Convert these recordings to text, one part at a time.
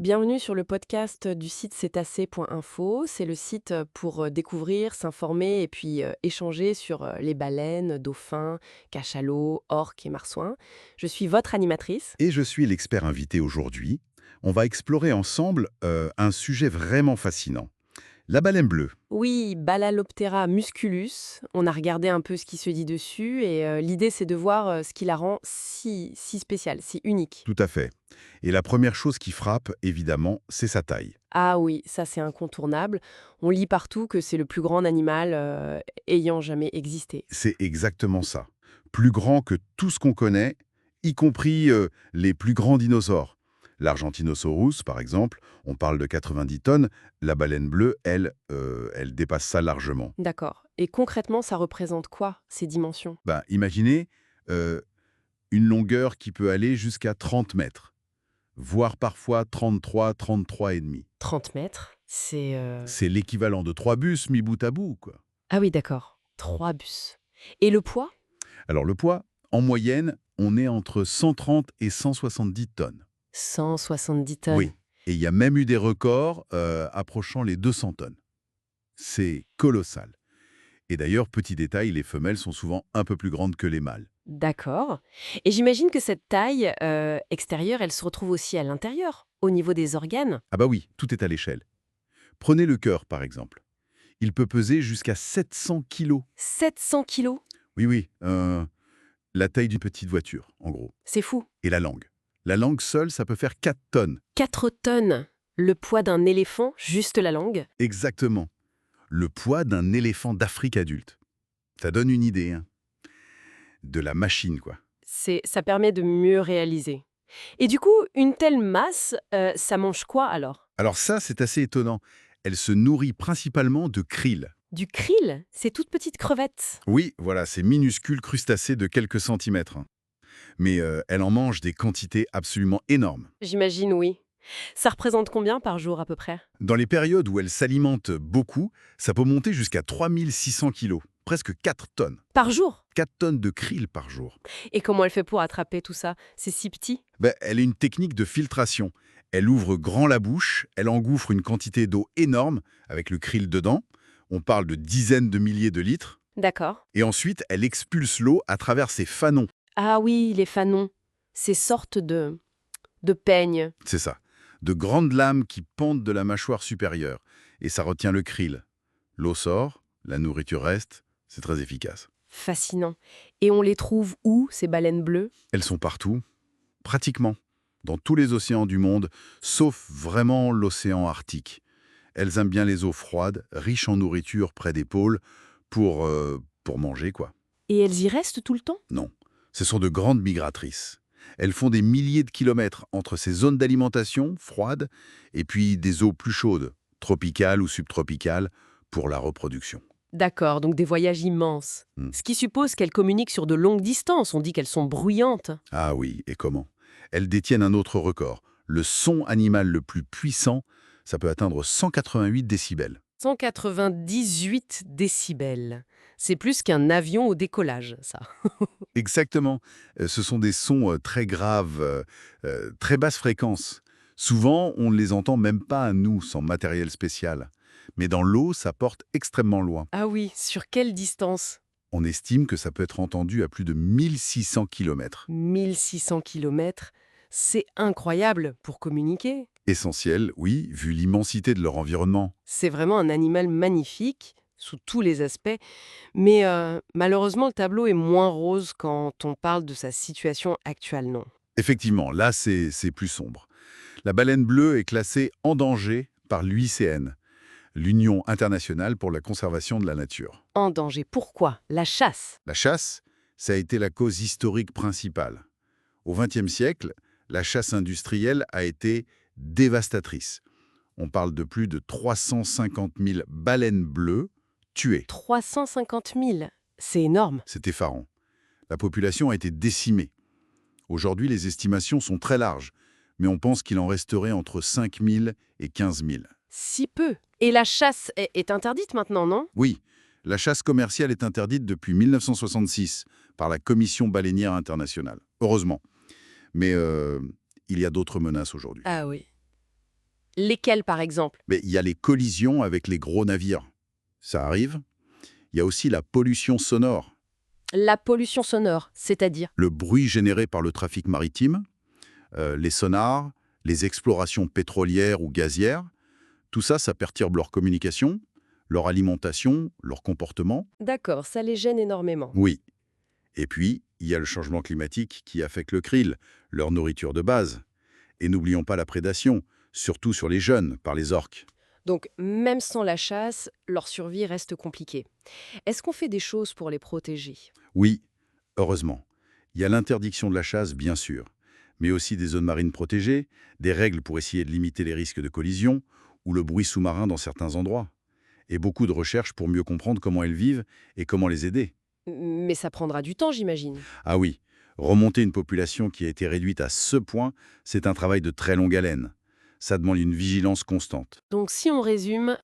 Bienvenue sur le podcast du site cétacé.info. C'est le site pour découvrir, s'informer et puis échanger sur les baleines, dauphins, cachalots, orques et marsouins. Je suis votre animatrice. Et je suis l'expert invité aujourd'hui. On va explorer ensemble un sujet vraiment fascinant. La baleine bleue. Oui, Balaloptera musculus. On a regardé un peu ce qui se dit dessus et l'idée c'est de voir ce qui la rend si spéciale, si unique. Tout à fait. Et la première chose qui frappe, évidemment, c'est sa taille. Ah oui, ça c'est incontournable. On lit partout que c'est le plus grand animal ayant jamais existé. C'est exactement ça. Plus grand que tout ce qu'on connaît, y compris les plus grands dinosaures. L'Argentinosaurus, par exemple, on parle de 90 tonnes. La baleine bleue, elle dépasse ça largement. D'accord. Et concrètement, ça représente quoi, ces dimensions? Ben, imaginez euh, une longueur qui peut aller jusqu'à 30 mètres, voire parfois 33 et demi. 30 mètres, c'est... C'est l'équivalent de 3 bus mis bout à bout, quoi. Ah oui, d'accord. 3 bus. Et le poids? Alors le poids, en moyenne, on est entre 130 et 170 tonnes. 170 tonnes. Oui. Et il y a même eu des records approchant les 200 tonnes. C'est colossal. Et d'ailleurs, petit détail, les femelles sont souvent un peu plus grandes que les mâles. D'accord. Et j'imagine que cette taille extérieure, elle se retrouve aussi à l'intérieur, au niveau des organes. Ah bah oui, tout est à l'échelle. Prenez le cœur, par exemple. Il peut peser jusqu'à 700 kilos. 700 kilos. Oui, oui, la taille d'une petite voiture, en gros. C'est fou. Et la langue. La langue seule, ça peut faire 4 tonnes. 4 tonnes. Le poids d'un éléphant, juste la langue. Exactement. Le poids d'un éléphant d'Afrique adulte. Ça donne une idée, hein. De la machine, quoi. Ça permet de mieux réaliser. Et du coup, une telle masse, ça mange quoi alors? Alors ça, c'est assez étonnant. Elle se nourrit principalement de krill. Du krill, ces toutes petites crevettes. Oui, voilà, ces minuscules crustacés de quelques centimètres, hein. Mais elle en mange des quantités absolument énormes. J'imagine, oui. Ça représente combien par jour à peu près? Dans les périodes où elle s'alimente beaucoup, ça peut monter jusqu'à 3600 kilos, presque 4 tonnes. Par jour? 4 tonnes de krill par jour. Et comment elle fait pour attraper tout ça? C'est si petit? Ben, elle a une technique de filtration. Elle ouvre grand la bouche, elle engouffre une quantité d'eau énorme, avec le krill dedans. On parle de dizaines de milliers de litres. D'accord. Et ensuite, elle expulse l'eau à travers ses fanons. Ah oui, les fanons. Ces sortes de peignes. C'est ça. De grandes lames qui pendent de la mâchoire supérieure. Et ça retient le krill. L'eau sort, la nourriture reste. C'est très efficace. Fascinant. Et on les trouve où, ces baleines bleues? Elles sont partout, pratiquement, dans tous les océans du monde, sauf vraiment l'océan Arctique. Elles aiment bien les eaux froides, riches en nourriture près des pôles, pour manger, quoi. Et elles y restent tout le temps? Non, ce sont de grandes migratrices. Elles font des milliers de kilomètres entre ces zones d'alimentation froides et puis des eaux plus chaudes, tropicales ou subtropicales, pour la reproduction. D'accord, donc des voyages immenses. Hmm. Ce qui suppose qu'elles communiquent sur de longues distances. On dit qu'elles sont bruyantes. Ah oui, et comment? Elles détiennent un autre record. Le son animal le plus puissant, ça peut atteindre 188 décibels. 198 décibels. C'est plus qu'un avion au décollage, ça. Exactement. Ce sont des sons très graves, très basse fréquence. Souvent, on ne les entend même pas à nous, sans matériel spécial. Mais dans l'eau, ça porte extrêmement loin. Ah oui, sur quelle distance? On estime que ça peut être entendu à plus de 1600 km. 1600 kilomètres. C'est incroyable pour communiquer. Essentiel, oui, vu l'immensité de leur environnement. C'est vraiment un animal magnifique, sous tous les aspects. Mais malheureusement, le tableau est moins rose quand on parle de sa situation actuelle, non? Effectivement, là, c'est plus sombre. La baleine bleue est classée en danger par l'UICN, l'Union internationale pour la conservation de la nature. En danger. Pourquoi? La chasse. La chasse, ça a été la cause historique principale. Au XXe siècle, la chasse industrielle a été dévastatrice. On parle de plus de 350 000 baleines bleues tuées. 350 000. C'est énorme. C'est effarant. La population a été décimée. Aujourd'hui, les estimations sont très larges, mais on pense qu'il en resterait entre 5 000 et 15 000. Si peu. Et la chasse est interdite maintenant, non? Oui, la chasse commerciale est interdite depuis 1966 par la Commission baleinière internationale. Heureusement. Mais il y a d'autres menaces aujourd'hui. Ah oui. Lesquels, par exemple? Mais il y a les collisions avec les gros navires. Ça arrive. Il y a aussi la pollution sonore, La pollution sonore, c'est-à-dire? le bruit généré par le trafic maritime, les sonars, les explorations pétrolières ou gazières. Tout ça, ça perturbe leur communication, leur alimentation, leur comportement. D'accord, ça les gêne énormément. Oui. Et puis, il y a le changement climatique qui affecte le krill, leur nourriture de base. Et n'oublions pas la prédation, surtout sur les jeunes, par les orques. Donc, même sans la chasse, leur survie reste compliquée. Est-ce qu'on fait des choses pour les protéger? Oui, heureusement. Il y a l'interdiction de la chasse, bien sûr, mais aussi des zones marines protégées, des règles pour essayer de limiter les risques de collision, ou le bruit sous-marin dans certains endroits. Et beaucoup de recherches pour mieux comprendre comment elles vivent et comment les aider. Mais ça prendra du temps, j'imagine. Ah oui, remonter une population qui a été réduite à ce point, c'est un travail de très longue haleine. Ça demande une vigilance constante. Donc, si on résume,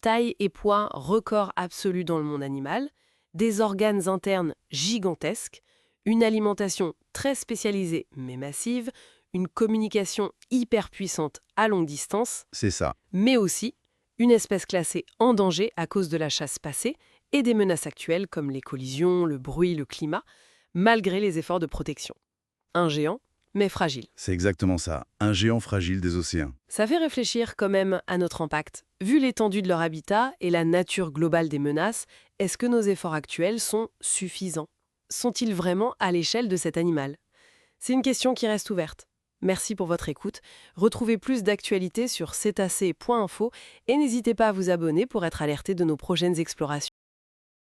taille et poids record absolu dans le monde animal, des organes internes gigantesques, une alimentation très spécialisée mais massive, une communication hyper puissante à longue distance, C'est ça. mais aussi une espèce classée en danger à cause de la chasse passée et des menaces actuelles comme les collisions, le bruit, le climat, malgré les efforts de protection. Un géant, mais fragile. C'est exactement ça. Un géant fragile des océans. Ça fait réfléchir quand même à notre impact. Vu l'étendue de leur habitat et la nature globale des menaces, est-ce que nos efforts actuels sont suffisants? Sont-ils vraiment à l'échelle de cet animal? C'est une question qui reste ouverte. Merci pour votre écoute. Retrouvez plus d'actualités sur cétacé.info et n'hésitez pas à vous abonner pour être alerté de nos prochaines explorations.